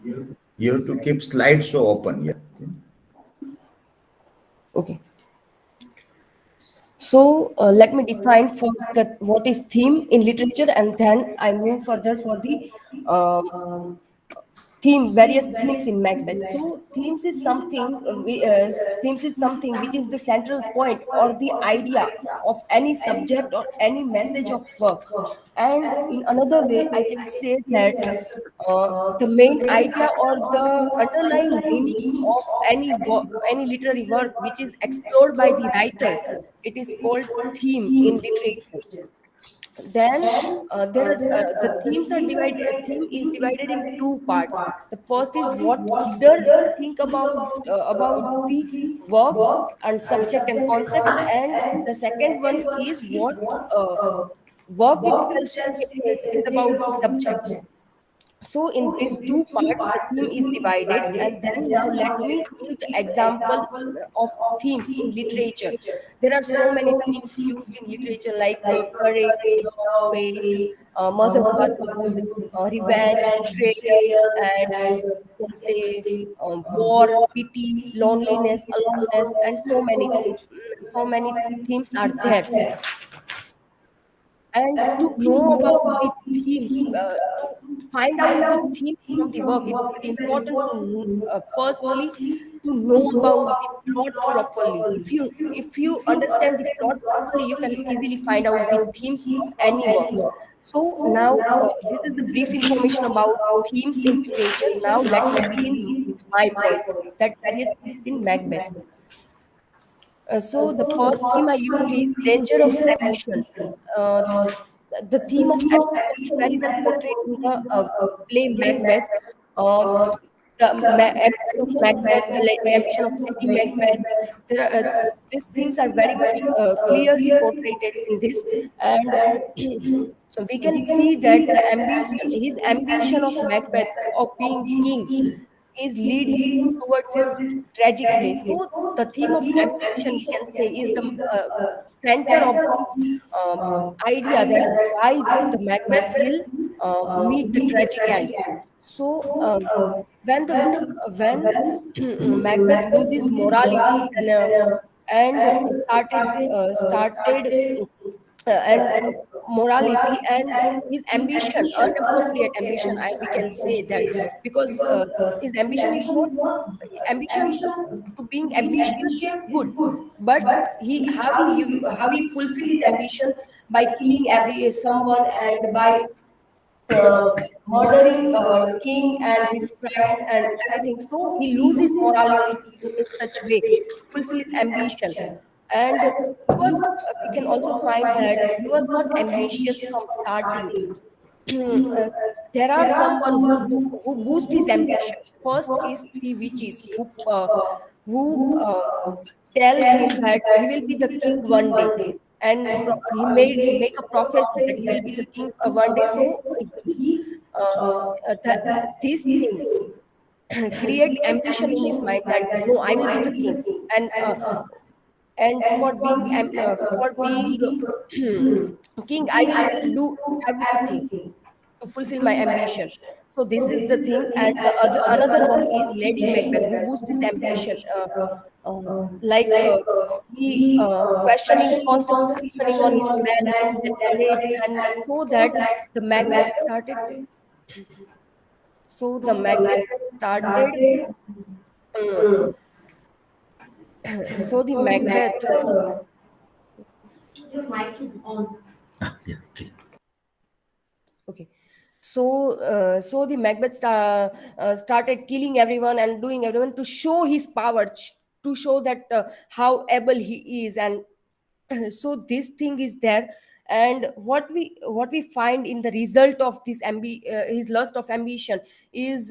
You have to keep slideshow open. Yeah. Okay. So let me define first that what is theme in literature, and then I move further for the um, themes, various themes in Macbeth. So themes is something which is the central point or the idea of any subject or any message of work. And in another way, I can say that the main idea or the underlying meaning of any literary work which is explored by the writer, it is called theme in literature. Then there are the themes are divided. Theme is divided in two parts. The first is what reader think about the work and subject and concept, and the second one is what uh, work itself says about the subject. So in these two parts the theme is divided, and then now let me give the example of themes in literature. There are so many themes used in literature like courage, love, faith, mother fatherhood, revenge, betrayal, and you can say war, pity, loneliness, aloneness, and so many so many themes are there. And to know about the themes, to find out the theme from the work, it's very important to firstly to know about the plot properly. If you understand the plot properly, you can easily find out the themes of any work. So now this is the brief information about themes in literature. Now let me begin with my point, that various themes in Macbeth. So the first theme I used is danger of ambition. Uh, the theme of ambition is very well portrayed in the play Macbeth. Uh, ambition of Macbeth, ambition of Lady Macbeth. There are, these things are very much clearly portrayed in this, and we can see that his ambition of Macbeth of being king is lead him towards his tragic place. So the theme of ambition, we can say, is the center of the idea that why the Macbeth will meet the tragic end. So when the when Macbeth loses morality and started and morality and his ambition, unappropriate ambition, we can say that, because his ambition is not ambition to being ambitious is good, but how he fulfill his ambition by killing every someone and by uh, murdering king and his friend and everything. So he loses morality in such way to fulfill his ambition. And because we can also find that he was not ambitious from starting. uh, there are someone who boost his ambition. First is three witches who tell him that he will be the king one day, and he made make a prophecy that he will be the king one day. So he uh, this thing create ambition in his mind that no, I will be the king, and for being king, I will do everything to fulfill my ambition. So this is the thing, and the other another one is Lady Macbeth, who boosts his ambition, like he questioning, constantly questioning on his merit and courage, and so that the Macbeth started. So the Macbeth started. Uh, so the Macbeth. Yeah. Okay. Okay. So the Macbeth started killing everyone and doing everyone to show his power, to show that how able he is, and so this thing is there. And what we find in the result of this his lust of ambition is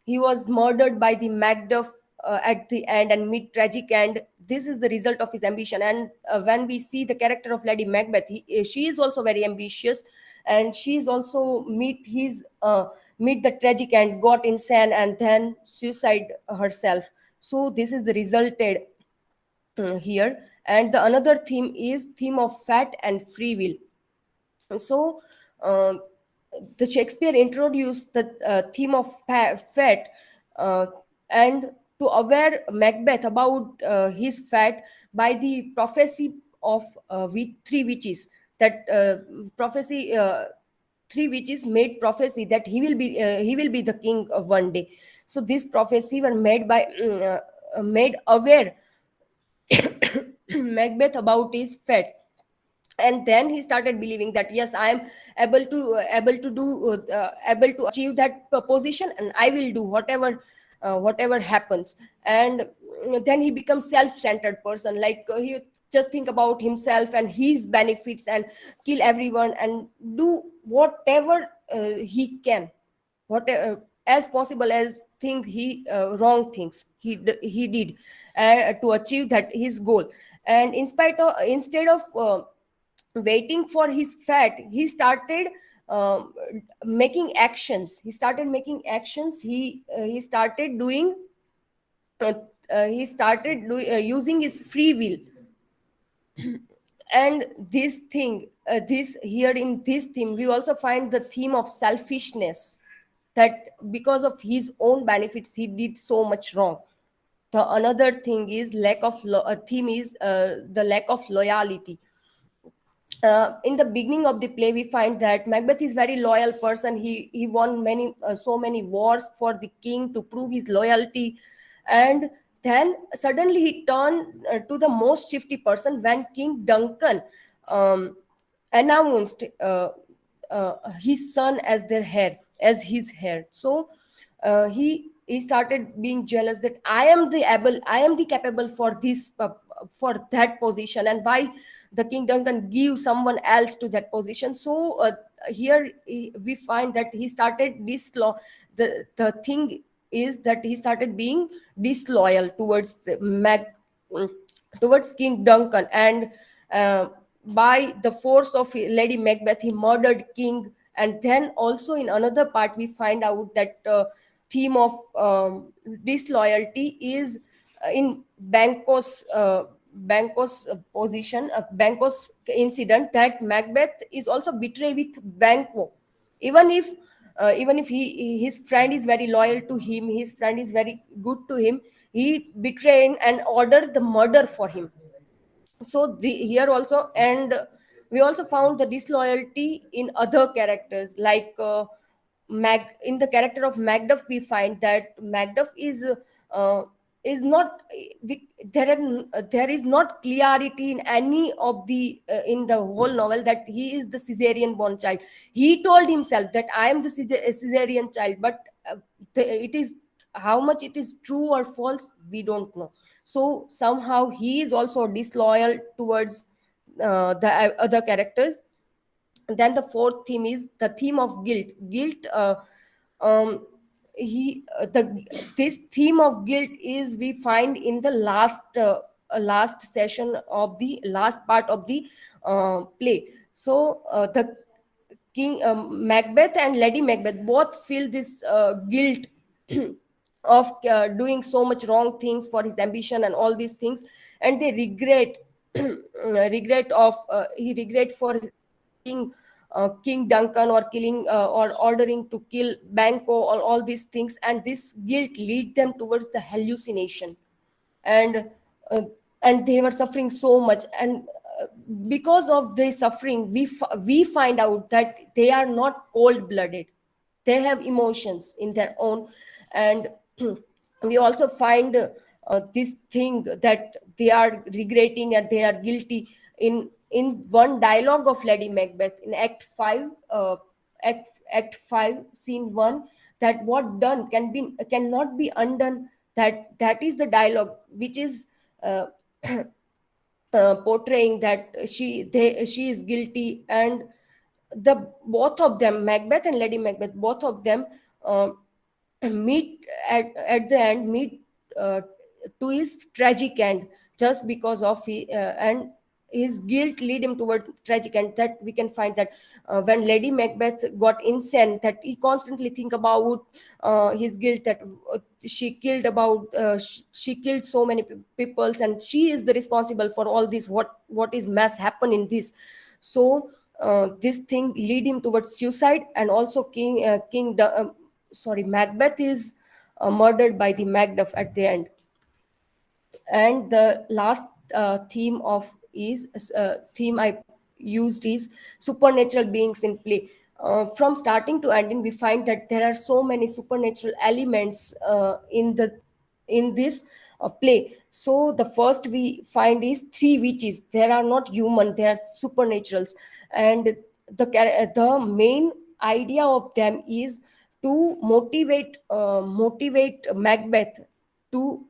he was murdered by the Macduff at the end and mid tragic end. This is the result of his ambition. And when we see the character of Lady Macbeth, she is also very ambitious, and she is also meet the tragic end, got insane, and then suicide herself. So this is the resulted here. And the another theme is theme of fat and free will. So the Shakespeare introduced the theme of fat, uh, and to aware Macbeth about his fat by the prophecy of three witches. That prophecy, three witches made prophecy that he will be the king of one day. So this prophecy were made by made aware Macbeth about his fat, and then he started believing that yes, I am able to achieve that position, and I will do whatever happens. And then he becomes self-centered person, like he just think about himself and his benefits, and kill everyone and do whatever he can, whatever as possible as think he wrong things he did to achieve that his goal. And instead of waiting for his fat, he started um, making actions. He started doing uh, using his free will. And this thing this here in this theme we also find the theme of selfishness, that because of his own benefits he did so much wrong. The another thing is theme is the lack of loyalty. In the beginning of the play we find that Macbeth is very loyal person. He won so many wars for the king to prove his loyalty. And then suddenly he turned to the most shifty person when King Duncan um, announced his son as their heir, as his heir. So he started being jealous that I am the capable for this for that position, and why the kingdom can give someone else to that position. So we find that he started disloyal. The thing is that he started being disloyal towards towards King Duncan, and uh, by the force of Lady Macbeth, he murdered King. And then also in another part, we find out that theme of disloyalty is in Banquo's position, Banquo's incident, that Macbeth is also betrayed with Banquo, even if his friend is very loyal to him, his friend is very good to him, he betrayed and ordered the murder for him. So here also, and we also found the disloyalty in other characters, like in the character of Macduff we find that Macduff uh, is not there is not clarity in any of the in the whole novel that he is the Caesarean born child. He told himself that I am the Caesarean child, but it is how much it is true or false we don't know. So somehow he is also disloyal towards the other characters. Then the fourth theme is the theme of guilt. Um, he the This theme of guilt is we find in the last session of the last part of the play. So the King Macbeth and Lady Macbeth both feel this guilt of doing so much wrong things for his ambition and all these things, and they regret regret of he regret for killing King Duncan, or killing or ordering to kill Banquo, all these things, and this guilt lead them towards the hallucination. And uh, and they were suffering so much, and because of their suffering we find out that they are not cold blooded, they have emotions in their own. And we also find this thing that they are regretting and they are guilty in one dialogue of Lady Macbeth in Act 5, Act 5 Scene 1, that what done cannot be undone. That is the dialogue which is uh, portraying that she is guilty. And the both of them, Macbeth and Lady Macbeth, both of them uh, meet at the end, meet uh, to his tragic end, just because of and his guilt lead him toward tragic end. That we can find that when Lady Macbeth got insane, that he constantly think about his guilt, that she killed so many peoples, and she is the responsible for all this, what is mass happen in this. So this thing lead him towards suicide. And also Macbeth is murdered by the Macduff at the end. And the last theme of is theme I used is supernatural beings in play. From starting to ending, we find that there are so many supernatural elements in this play. So the first we find is three witches. They are not human, they are supernaturals. And the main idea of them is to motivate Macbeth to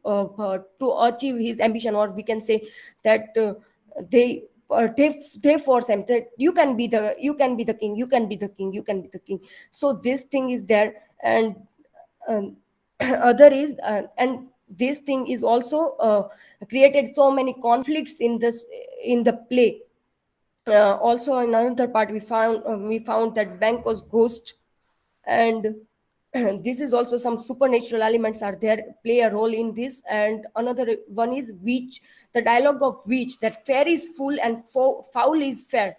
achieve his ambition. Or we can say that they they force him that you can be the king, you can be the king, you can be the king. So this thing is there. And um, other is and this thing is also created so many conflicts in the play. Also in another part we found that Bank was ghost. And this is also some supernatural elements are there, play a role in this. And another one is witch, the dialogue of witch, that fair is full and foul is fair.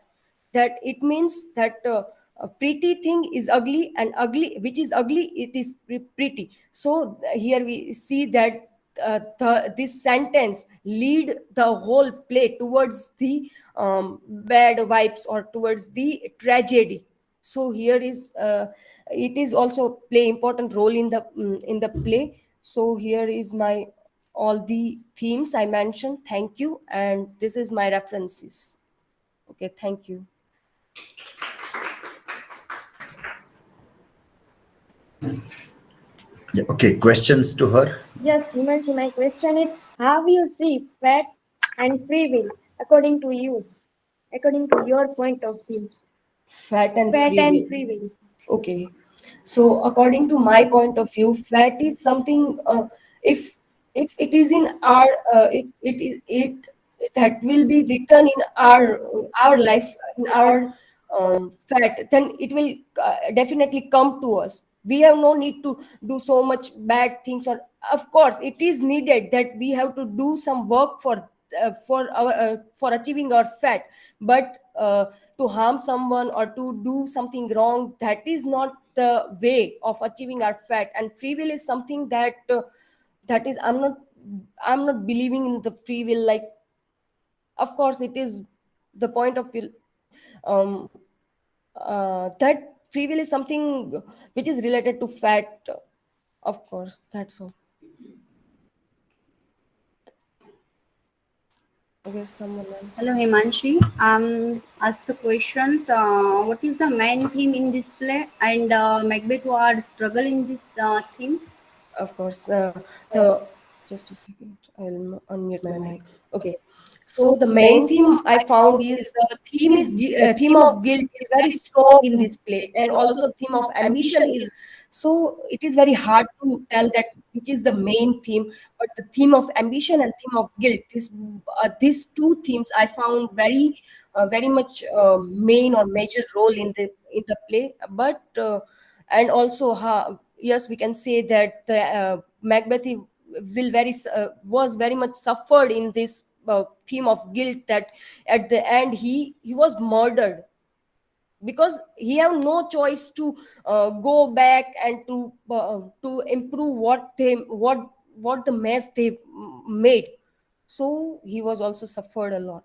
That it means that a pretty thing is ugly, and ugly which is ugly it is pretty. So here we see that this sentence lead the whole play towards the bad vibes or towards the tragedy. So here is it is also play important role in the play. So here is my all the themes I mentioned. Thank you, and this is my references. Okay, thank you. Yeah, okay, questions to her? Yes, Himanshi, my question is, how you see fate and free will according to you, according to your point of view? Fat and Fate free and will. free will. Okay. So according to my point of view, fat is something if it is in our it that will be written in our life, in our fat, then it will definitely come to us. We have no need to do so much bad things. Or of course it is needed that we have to do some work for achieving our fat. But to harm someone or to do something wrong, that is not the way of achieving our fat. And free will is something that that is I'm not believing in the free will. Like, of course it is the point of view um that free will is something which is related to fat. Of course, that's all. Okay, someone Hello, else. Himanshi. Ask the questions. What is the main theme in this play? And Macbeth was struggle in this theme. Of course, the just a second. I'll unmute my mic. Okay. So the main theme I found is theme of guilt is very strong in this play, and also theme of ambition is. So it is very hard to tell that which is the main theme. But the theme of ambition and theme of guilt, these two themes I found very much main or major role in the play. But and also yes, we can say that the Macbeth was very much suffered in this theme of guilt. That at the end he was murdered because he have no choice to go back and to improve what the mess they made. So he was also suffered a lot.